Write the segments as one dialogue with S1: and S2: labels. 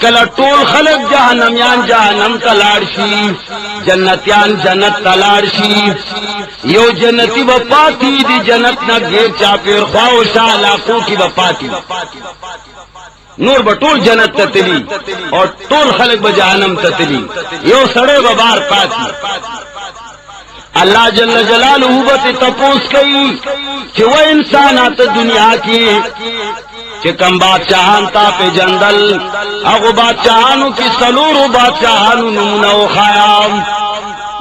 S1: کلا ټول خلق جہنمیان جہنم تلاړ شي، جنتیان جنت تلاړ شي. یو جنتی با پاتی دی جنت نا گیر چاپیر خواو شاہ علاقوں کی با پاتی، نور با ټول جنت تتلی اور ټول خلق با جہنم تتلی، یو سڑے با بار پاتی. اللہ جل جلالہ بت تپوس کئی کہ وہ انسانات دنیا کی کہ کم بادشاہان تا پہ جندل اگو بادشاہانو کی سلورو بادشاہانو نمونو خیام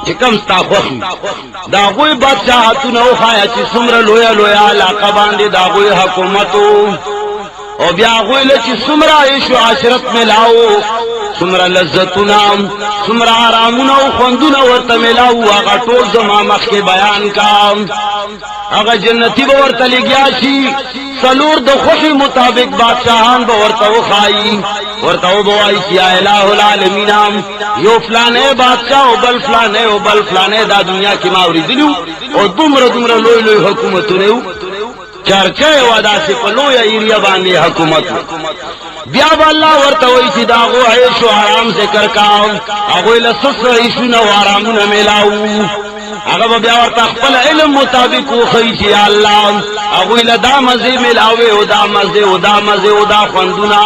S1: کہ کم ستا خوخی داغوی بادشاہتو نو خایا چی سمر لویا لویا علاقہ باندے داغوی حکومتو او بیا غویل چی سمر عیش و عشرت ملاو، سمر لذتنا سمر آرامنا و خوندنا ورطا ملاو. آغا ٹول زمان مخ کے بیان کا آغا جنتی باورتا لگیا شی سلور دو خوشی مطابق بادشاہان باورتا و خائی ورطا و بوائی چی الہ العالمین یو فلانے بادشاہ و بل فلانے و بل فلانے دا دنیا کی ماوری دلیو او دمر دمر لوی لوی حکومتو نیو چرچے ودا سے پلو یا ایریا باندے حکومت. بیا با اللہ ورطوئی چی داغو عیش و حرام سے کرکاو اگوی لسس عیشو نو حرامو نمیلاو. اگر بیا ورطا خپل علم مطابق و خیچی یا اللہ اگوی لدا مزے ملاوے او دا مزے او دا مزے او دا خوندونا.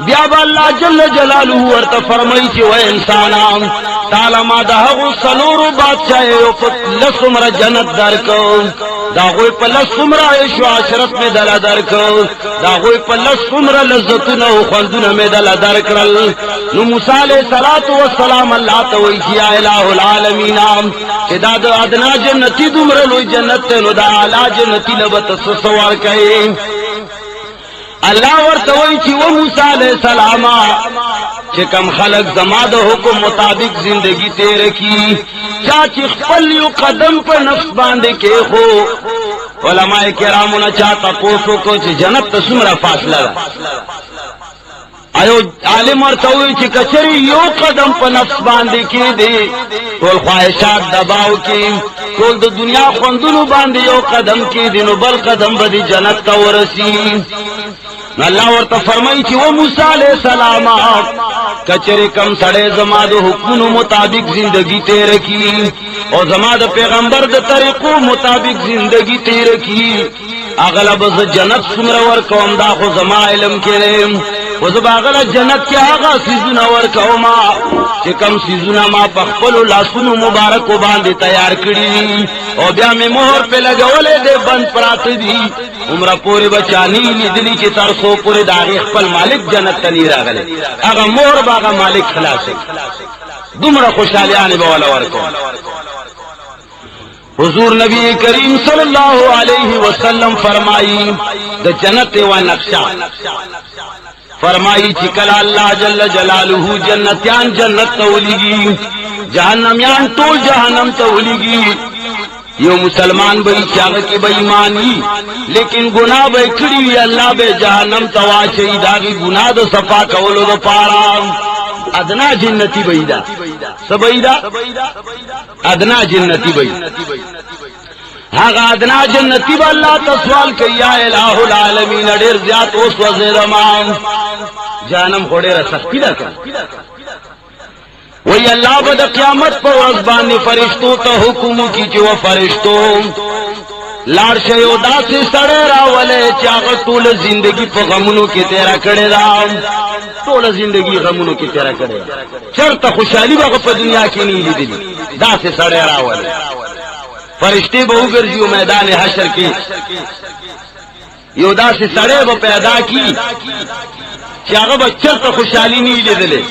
S1: بیا با اللہ جل جلالہ ورطا فرمائی چی و انسانا تعالی ما داغو سلورو بادشاہ او پتلس عمر جنت درکو داغوی پلس عمر عیش و عشرت میں دل درکو داغوی پلس عمر لذتنا و خوندنا میں دل درکرل. نو موسیٰ علیہ السلام اللہ توئی کیا الہ العالمین کہ دا دا ادنا جنتی دمر لوی جنت نو دا علا جنتی لبت سسوار کئے. اللہ ورطوئی چی و موسیٰ علیہ السلام چکم خلق زماد حکم مطابق زندگی تیر کی چاچی خپلیو قدم پر نفس باندے کے ہو. علماء کرامونا چاہتا پوسو کو چی جنت تسمرا فاصلہ ایو عالم ورطوئی چی کچری یو قدم پر نفس باندے کے دے کول خواہشات دباو کی کول دو دنیا خوندنو باندے یو قدم کی دے نو بل قدم بدی جنت تورسی. اللہ ورطا فرمائی چی وہ موسیٰ علیہ السلام کچرے کم سڑے زماد حکمن مطابق زندگی تیر کی اور زماد پیغمبر دا طریقو مطابق زندگی تیر کی اغلب جنت سمرور قوم دا خو زما علم کرے وزب اغلب جنت کے آغا سیزن ور قوما چکم سیزن ما پخپلو لاسن مبارک و باندے تیار کری اور بیا میں مہر پہ لگولے دے بند پرات دی عمرہ پورے بچانی لیدلی چی ترسو پورے داغی خپل مالک جنت تنیر آگلے اگا مہر باغا مالک خلاصے دمرا خوشحالیانی بوالا ورکو. حضور نبی کریم صلی اللہ علیہ وسلم فرمائی دا جنت و نقشہ فرمائی چکل اللہ جل جلالہ جنتیان جنت تولیگی جہنمیان طول جہنم تولیگی. یو مسلمان بھئی چاہ کی بے ایمانی لیکن گناہ بے کھڑی اللہ بے جہنم تواشی داغی گناہ دا صفا کولو دا پارا ادنا جنتی بھئی سبئی دا ادنا جنتی بھئی ہاں ادنا جنتی با اللہ تسوال کیا الہ العالمین دیر زیاد اس وزیر امام جہنم خوڑے رسختی دا کر وہی اللہ بد قیامت پر ازبان فرشتوں تا حکم کی جو فرشتوں لار شیودا سے سڑے راولے چاغت طول زندگی پا غمونوں کی تیرا کڑے رام طول زندگی غمونوں کی تیرا کڑے چرتا خوشحالی باقا پا دنیا کی نہیں لی دلی دا سے سڑے راولے فرشتے بہو گرزیو میدان حشر کی یودا سے سڑے با پیدا کی چاغب اچھر تا خوشحالی نہیں لے دلے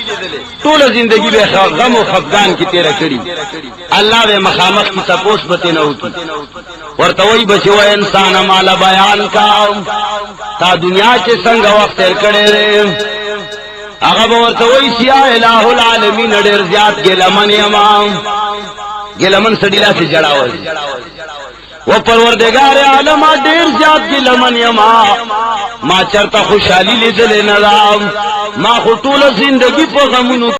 S1: طول زندگی بے غم و خفگان کی تیرہ کری اللہ بے مخامخ کی تپوس بتے نہ ہوتی ورطوئی بچو انسان مالا بیان کا تا دنیا کے سنگ وقت تیر کڑے رے اغب ورطوئی سیا الہ العالمین دیر زیاد گلمن امام گلمن سڑیلا سے جڑا ہوئی وہ پروردگار عالم دیر زیاد کی لمن یما ما چرتا خوشحالی لے دلے نظام ما خطول زندگی پا غمونو